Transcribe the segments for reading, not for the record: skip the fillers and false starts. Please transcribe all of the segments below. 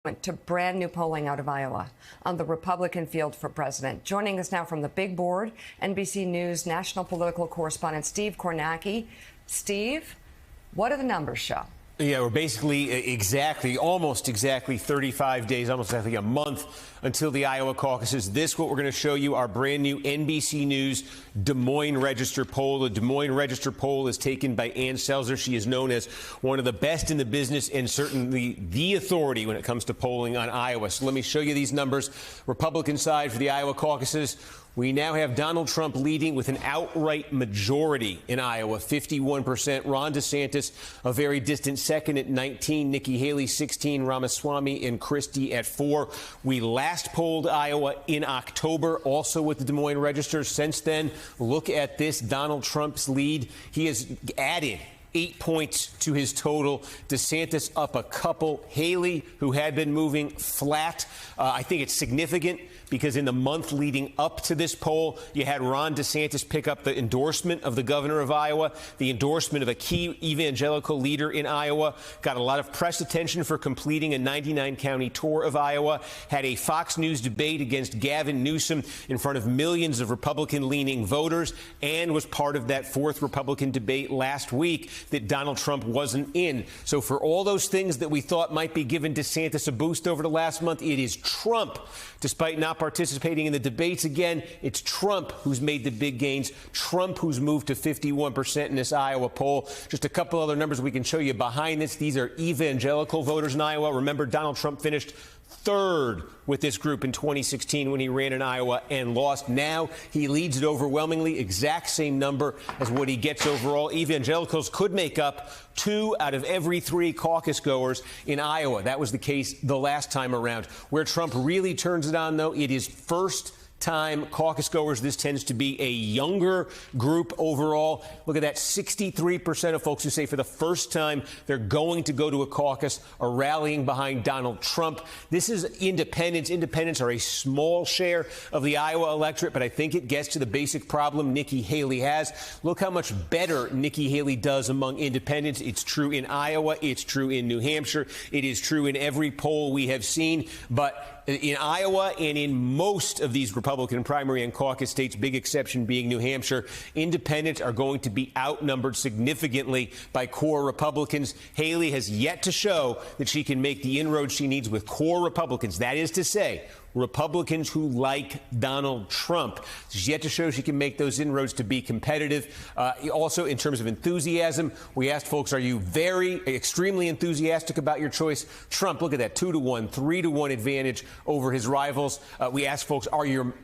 to brand new polling out of Iowa on the Republican field for president. Joining us now from the big board, NBC News national political correspondent Steve Kornacki. Steve, what do the numbers show? Yeah, we're basically almost exactly 35 days, almost exactly a month until the Iowa caucuses. This, what we're going to show you, our brand new NBC News Des Moines Register poll. The Des Moines Register poll is taken by Ann Selzer. She is known as one of the best in the business and certainly the authority when it comes to polling on Iowa. So let me show you these numbers. Republican side for the Iowa caucuses. We now have Donald Trump leading with an outright majority in Iowa, 51%. Ron DeSantis, a very distant second at 19. Nikki Haley, 16. Ramaswamy and Christie at 4. We last polled Iowa in October, also with the Des Moines Register. Since then, look at this, Donald Trump's lead. He has added 8 points to his total. DeSantis up a couple. Haley, who had been moving flat, I think it's significant because in the month leading up to this poll, you had Ron DeSantis pick up the endorsement of the governor of Iowa, the endorsement of a key evangelical leader in Iowa, got a lot of press attention for completing a 99-county tour of Iowa, had a Fox News debate against Gavin Newsom in front of millions of Republican-leaning voters, and was part of that fourth Republican debate last week that Donald Trump wasn't in. So for all those things that we thought might be giving DeSantis a boost over the last month, it is Trump. Despite not participating in the debates again, it's Trump who's made the big gains. Trump who's moved to 51% in this Iowa poll. Just a couple other numbers we can show you behind this. These are evangelical voters in Iowa. Remember, Donald Trump finished third with this group in 2016 when he ran in Iowa and lost. Now he leads it overwhelmingly, exact same number as what he gets overall. Evangelicals could make up 2 out of every 3 caucus goers in Iowa. That was the case the last time around. Where Trump really turns it on, though, it is first-time caucus goers. This tends to be a younger group overall. Look at that, 63% of folks who say for the first time they're going to go to a caucus are rallying behind Donald Trump. This is independents. Independents are a small share of the Iowa electorate, but I think it gets to the basic problem Nikki Haley has. Look how much better Nikki Haley does among independents. It's true in Iowa. It's true in New Hampshire. It is true in every poll we have seen. But in Iowa and in most of these Republican primary and caucus states, big exception being New Hampshire, independents are going to be outnumbered significantly by core Republicans. Haley has yet to show that she can make the inroads she needs with core Republicans. That is to say, Republicans who like Donald Trump. She's yet to show she can make those inroads to be competitive. Also, in terms of enthusiasm, we asked folks, are you extremely enthusiastic about your choice? Trump, look at that, 2-1, 3-1 advantage over his rivals. We asked folks,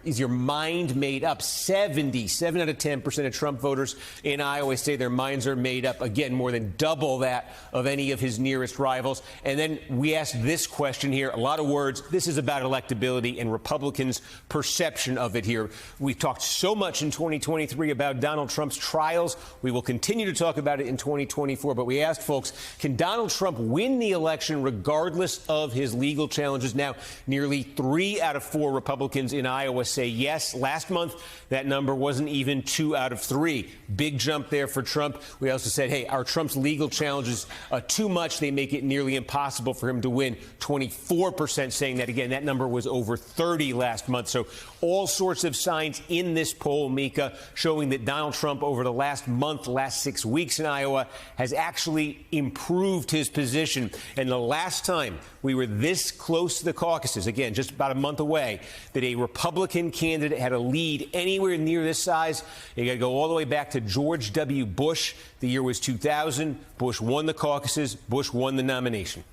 is your mind made up? 77 out of 10% of Trump voters in Iowa say their minds are made up. Again, more than double that of any of his nearest rivals. And then we asked this question here, a lot of words. This is about electability and Republicans' perception of it here. We've talked so much in 2023 about Donald Trump's trials. We will continue to talk about it in 2024. But we asked folks, can Donald Trump win the election regardless of his legal challenges? Now, nearly 3 out of 4 Republicans in Iowa say yes. Last month, that number wasn't even 2 out of 3. Big jump there for Trump. We also said, hey, are Trump's legal challenges too much? They make it nearly impossible for him to win. 24% saying that. Again, that number was over 30 last month. So all sorts of signs in this poll, Mika, showing that Donald Trump over the last 6 weeks in Iowa has actually improved his position. And the last time we were this close to the caucuses, again, just about a month away, that a Republican candidate had a lead anywhere near this size, you got to go all the way back to George W. Bush. The year was 2000. Bush won the caucuses. Bush won the nomination.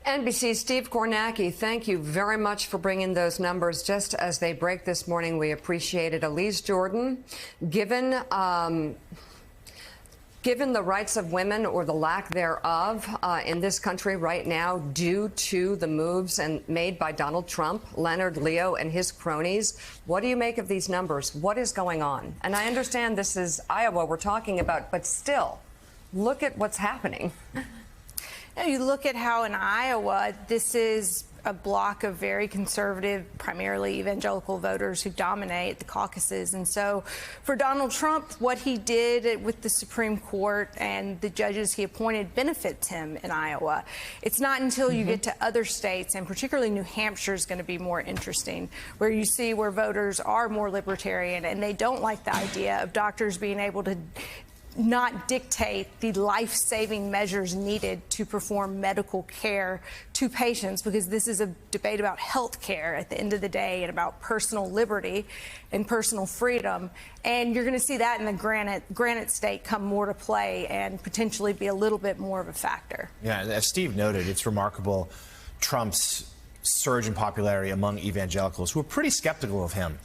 NBC's Steve Kornacki, thank you very much for bringing those numbers just as they break this morning. We appreciate it. Elise Jordan, given the rights of women or the lack thereof in this country right now due to the moves made by Donald Trump, Leonard Leo and his cronies, what do you make of these numbers? What is going on? And I understand this is Iowa we're talking about, but still, look at what's happening. You look at how in Iowa this is a block of very conservative, primarily evangelical voters who dominate the caucuses. And so for Donald Trump, what he did with the Supreme Court and the judges he appointed benefits him in Iowa. It's not until you get to other states, and particularly New Hampshire is going to be more interesting, where you see where voters are more libertarian and they don't like the idea of doctors being able to not dictate the life-saving measures needed to perform medical care to patients, because this is a debate about health care at the end of the day and about personal liberty and personal freedom. And you're going to see that in the Granite State come more to play and potentially be a little bit more of a factor. Yeah, as Steve noted, it's remarkable Trump's surge in popularity among evangelicals who were pretty skeptical of him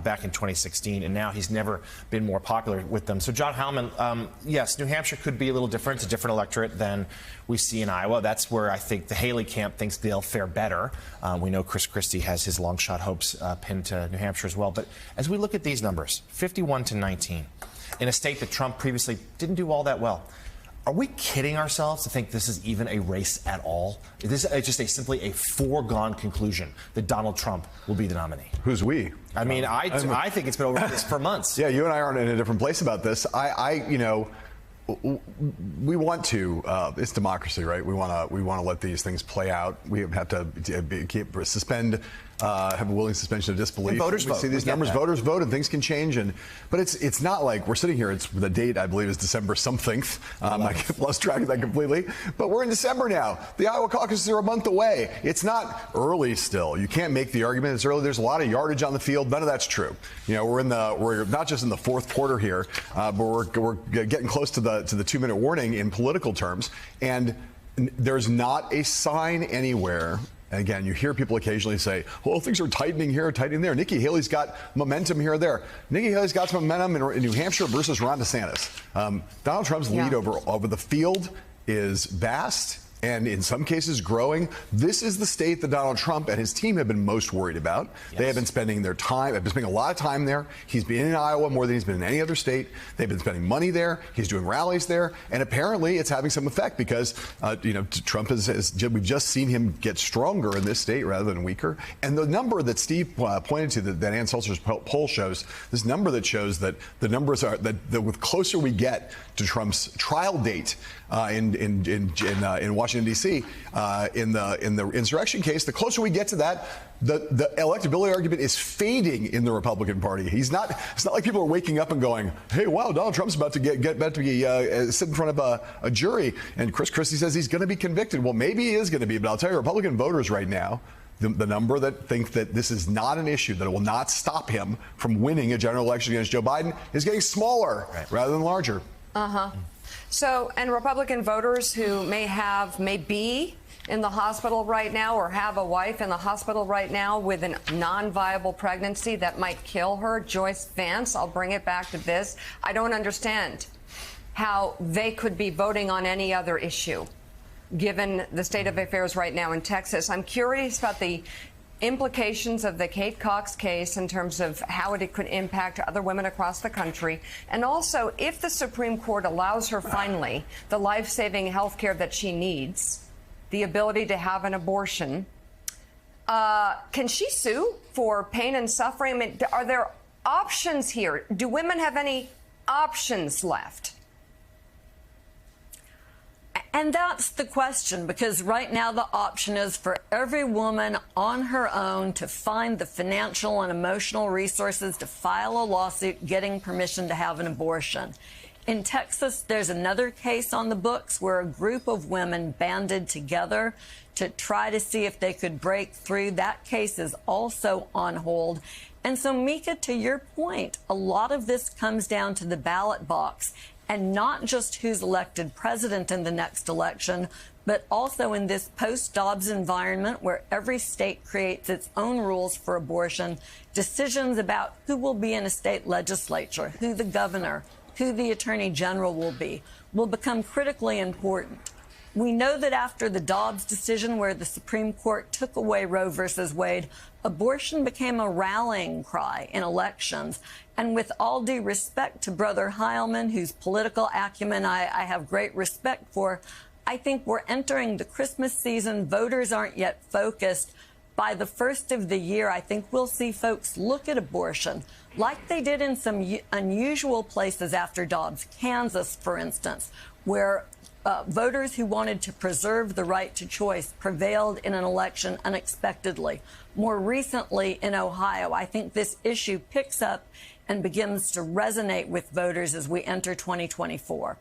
back in 2016, and now he's never been more popular with them. So, John Heilemann, yes, New Hampshire could be a little different. It's a different electorate than we see in Iowa. That's where I think the Haley camp thinks they'll fare better. We know Chris Christie has his long shot hopes pinned to New Hampshire as well. But as we look at these numbers, 51-19, in a state that Trump previously didn't do all that well, are we kidding ourselves to think this is even a race at all? Is this just simply a foregone conclusion that Donald Trump will be the nominee? Who's we? I mean, I think it's been over this for months. Yeah, you and I aren't in a different place about this. We want to. It's democracy, right? We want to let these things play out. We have to have a willing suspension of disbelief. And voters vote. See these numbers. Voters vote, and things can change. But it's not like we're sitting here. It's the date, I believe, is December something. I lost track of that completely. But we're in December now. The Iowa caucuses are a month away. It's not early still. You can't make the argument it's early. There's a lot of yardage on the field. None of that's true. We're not just in the fourth quarter here, but we're getting close to the 2-minute warning in political terms. And there's not a sign anywhere. And again, you hear people occasionally say, well, things are tightening here, tightening there. Nikki Haley's got momentum here or there. Nikki Haley's got some momentum in New Hampshire versus Ron DeSantis. Donald Trump's lead over the field is vast, and in some cases growing. This is the state that Donald Trump and his team have been most worried about. Yes. They have been spending their time, have been spending a lot of time there. He's been in Iowa more than he's been in any other state. They've been spending money there. He's doing rallies there. And apparently it's having some effect because, Trump we've just seen him get stronger in this state rather than weaker. And the number that Steve pointed to, that Ann Seltzer's poll shows, this number that shows that the numbers are that the closer we get to Trump's trial date in Washington, D.C., in the insurrection case, the closer we get to that, the electability argument is fading in the Republican Party. It's not like people are waking up and going, hey, wow, Donald Trump's about to sit in front of a jury, and Chris Christie says he's going to be convicted. Well, maybe he is going to be, but I'll tell you, Republican voters right now, the number that think that this is not an issue, that it will not stop him from winning a general election against Joe Biden, is getting smaller rather than larger. So, and Republican voters who may be in the hospital right now or have a wife in the hospital right now with a non-viable pregnancy that might kill her, Joyce Vance, I'll bring it back to this. I don't understand how they could be voting on any other issue, given the state of affairs right now in Texas. I'm curious about the implications of the Kate Cox case in terms of how it could impact other women across the country. And also, if the Supreme Court allows her finally the life-saving health care that she needs, the ability to have an abortion, can she sue for pain and suffering? I mean, are there options here? Do women have any options left? And that's the question, because right now the option is for every woman on her own to find the financial and emotional resources to file a lawsuit getting permission to have an abortion. In Texas, there's another case on the books where a group of women banded together to try to see if they could break through. That case is also on hold. And so, Mika, to your point, a lot of this comes down to the ballot box, and not just who's elected president in the next election, but also in this post-Dobbs environment where every state creates its own rules for abortion, decisions about who will be in a state legislature, who the governor, who the attorney general will become critically important. We know that after the Dobbs decision, where the Supreme Court took away Roe versus Wade, abortion became a rallying cry in elections. And with all due respect to Brother Heilemann, whose political acumen I have great respect for, I think we're entering the Christmas season. Voters aren't yet focused. By the first of the year, I think we'll see folks look at abortion like they did in some unusual places after Dobbs, Kansas, for instance, where voters who wanted to preserve the right to choice prevailed in an election unexpectedly. More recently in Ohio, I think this issue picks up and begins to resonate with voters as we enter 2024.